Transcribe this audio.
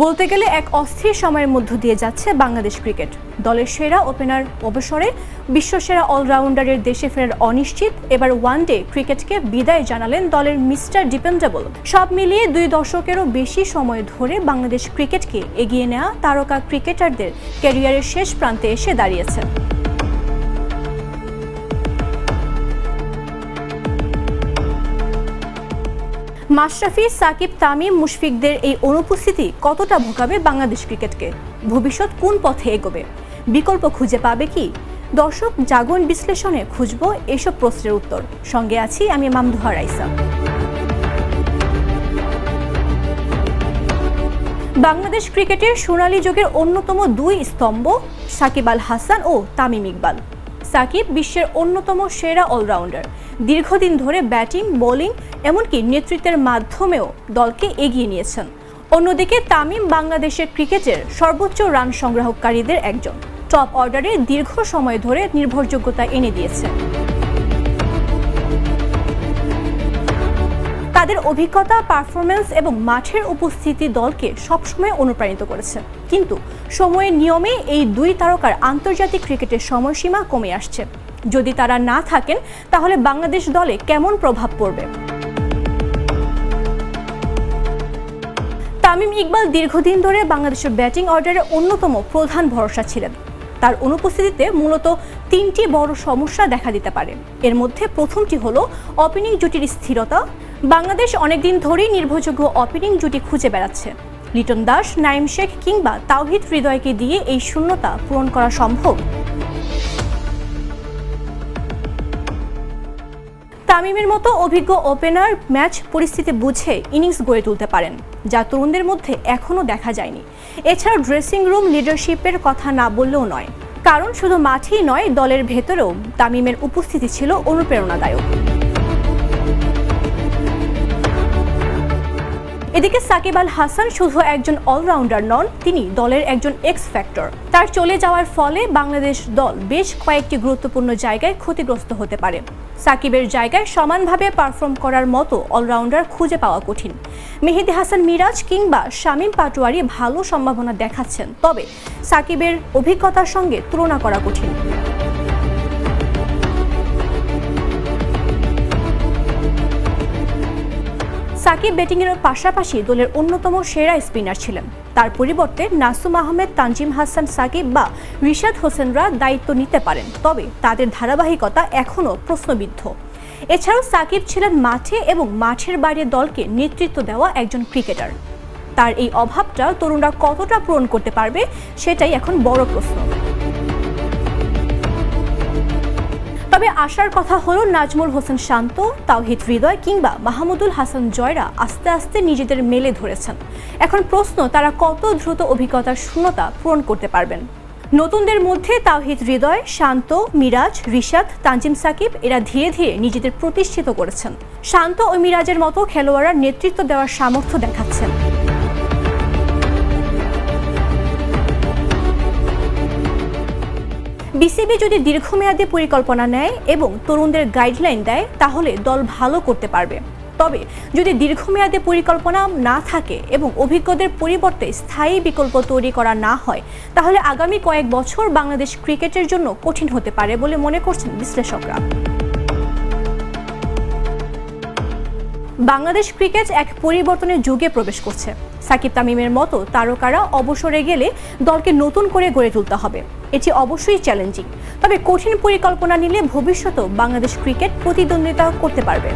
বলতে গেলে এক অস্থির সময়ের মধ্য দিয়ে যাচ্ছে বাংলাদেশ ক্রিকেট। দলের সেরা ওপেনার অবসরে বিশ্বসেরা অলরাউন্ডারের দেশে ফেরার অনিশ্চিত। এবার ওয়ানডে ক্রিকেটকে বিদায় জানালেন দলের মিস্টার ডিপেন্ডেবল। সব মিলিয়ে 2 দশকেরও বেশি সময় ধরে বাংলাদেশ ক্রিকেটকে এগিয়ে নেওয়া তারকা ক্রিকেটারদের ক্যারিয়ারের শেষ প্রান্তে এসে দাঁড়িয়েছে। মাশরাফি, সাকিব, তামিম, মুশফিকদের এই অনুপস্থিতি কতটা ভোগাবে বাংলাদেশ ক্রিকেটকে? ভবিষ্যৎ কোন পথে এগোবে? বিকল্প খুঁজে পাবে কি? দর্শক জাগরণ বিশ্লেষণে খুঁজব এসব প্রশ্নের উত্তর। সঙ্গে আছি আমি মামদুহা রাইসা। বাংলাদেশ ক্রিকেটের সোনালী যুগের অন্যতম 2 স্তম্ভ সাকিব আল হাসান ও তামিম ইকবাল। সাকিব বিশ্বের অন্যতম সেরা অলরাউন্ডার। দীর্ঘদিন ধরে ব্যাটিং, বোলিং এমনকি নেতৃত্বের মাধ্যমেও দলকে এগিয়ে নিয়েছেন। অন্যদিকে তামিম বাংলাদেশের ক্রিকেটের সর্বোচ্চ রান সংগ্রাহককারীদের একজন। টপ অর্ডারে দীর্ঘ সময় ধরে নির্ভরযোগ্যতা এনে দিয়েছে। তাদের অভিজ্ঞতা, পারফরম্যান্স এবং মাঠের উপস্থিতি দলকে সবসময় অনুপ্রাণিত করেছে। কিন্তু সময়ের নিয়মে এই 2 তারকার আন্তর্জাতিক ক্রিকেটের সময়সীমা কমে আসছে। যদি তারা না থাকেন তাহলে বাংলাদেশ দলে কেমন প্রভাব পড়বে? তামিম ইকবাল দীর্ঘদিন ধরে বাংলাদেশের ব্যাটিং অর্ডারের অন্যতম প্রধান ভরসা ছিলেন। তার অনুপস্থিতিতে মূলত 3টি বড় সমস্যা দেখা দিতে পারে। এর মধ্যে প্রথমটি হলো ওপেনিং জুটির স্থিরতা। বাংলাদেশ অনেকদিন ধরেই নির্ভরযোগ্য ওপেনিং জুটি খুঁজে বেড়াচ্ছে। লিটন দাস, নাঈম শেখ কিংবা তাওহিদ হৃদয়কে দিয়ে এই শূন্যতা পূরণ করা সম্ভব? তামিমের মতো অভিজ্ঞ ওপেনার ম্যাচ পরিস্থিতি বুঝে ইনিংস গড়ে তুলতে পারেন, যা তরুণদের মধ্যে এখনও দেখা যায়নি। এছাড়াও ড্রেসিং রুম লিডারশিপের কথা না বললেও নয়, কারণ শুধু মাঠেই নয়, দলের ভেতরেও তামিমের উপস্থিতি ছিল অনুপ্রেরণাদায়ক। এদিকে সাকিব আল হাসান শুধু একজন অলরাউন্ডার নন, তিনি দলের একজন এক্স ফ্যাক্টর। তার চলে যাওয়ার ফলে বাংলাদেশ দল বেশ কয়েকটি গুরুত্বপূর্ণ জায়গায় ক্ষতিগ্রস্ত হতে পারে। সাকিবের জায়গায় সমানভাবে পারফর্ম করার মতো অলরাউন্ডার খুঁজে পাওয়া কঠিন। মেহেদী হাসান মিরাজ কিংবা শামীম পাটোয়ারি ভালো সম্ভাবনা দেখাচ্ছেন, তবে সাকিবের অভিজ্ঞতার সঙ্গে তুলনা করা কঠিন। সাকিব ব্যাটিংয়ের পাশাপাশি দলের অন্যতম সেরা স্পিনার ছিলেন। তার পরিবর্তে নাসুম আহমেদ, তানজিম হাসান, সাকিব বা রিশাদ হোসেনরা দায়িত্ব নিতে পারেন, তবে তাদের ধারাবাহিকতা এখনও প্রশ্নবিদ্ধ। এছাড়াও সাকিব ছিলেন মাঠে এবং মাঠের বাইরে দলকে নেতৃত্ব দেওয়া একজন ক্রিকেটার। তার এই অভাবটা তরুণরা কতটা পূরণ করতে পারবে সেটাই এখন বড় প্রশ্ন। তবে আশার কথা হলো নাজমুল হোসেন শান্ত, তাওহিদ হৃদয় কিংবা মাহমুদুল হাসান জয়রা আস্তে আস্তে নিজেদের মেলে ধরেছেন। এখন প্রশ্ন, তারা কত দ্রুত অভিজ্ঞতার শূন্যতা পূরণ করতে পারবেন। নতুনদের মধ্যে তাওহিদ হৃদয়, শান্ত, মিরাজ, রিশাদ, তানজিম, সাকিব এরা ধীরে ধীরে নিজেদের প্রতিষ্ঠিত করেছেন। শান্ত ও মিরাজের মতো খেলোয়াড়রা নেতৃত্ব দেওয়ার সামর্থ্য দেখাচ্ছেন। বিসিবি যদি দীর্ঘমেয়াদী পরিকল্পনা নেয় এবং তরুণদের গাইডলাইন দেয় তাহলে দল ভালো করতে পারবে। তবে যদি দীর্ঘমেয়াদী পরিকল্পনা না থাকে এবং অভিজ্ঞদের পরিবর্তে স্থায়ী বিকল্প তৈরি করা না হয় তাহলে আগামী কয়েক বছর বাংলাদেশ ক্রিকেটের জন্য কঠিন হতে পারে বলে মনে করছেন বিশ্লেষকরা। বাংলাদেশ ক্রিকেট এক পরিবর্তনের যুগে প্রবেশ করছে। সাকিব, তামিমের মতো তারকারা অবসরে গেলে দলকে নতুন করে গড়ে তুলতে হবে। এটি অবশ্যই চ্যালেঞ্জিং, তবে কঠিন পরিকল্পনা নিলে ভবিষ্যতেও বাংলাদেশ ক্রিকেট প্রতিদ্বন্দ্বিতা করতে পারবে।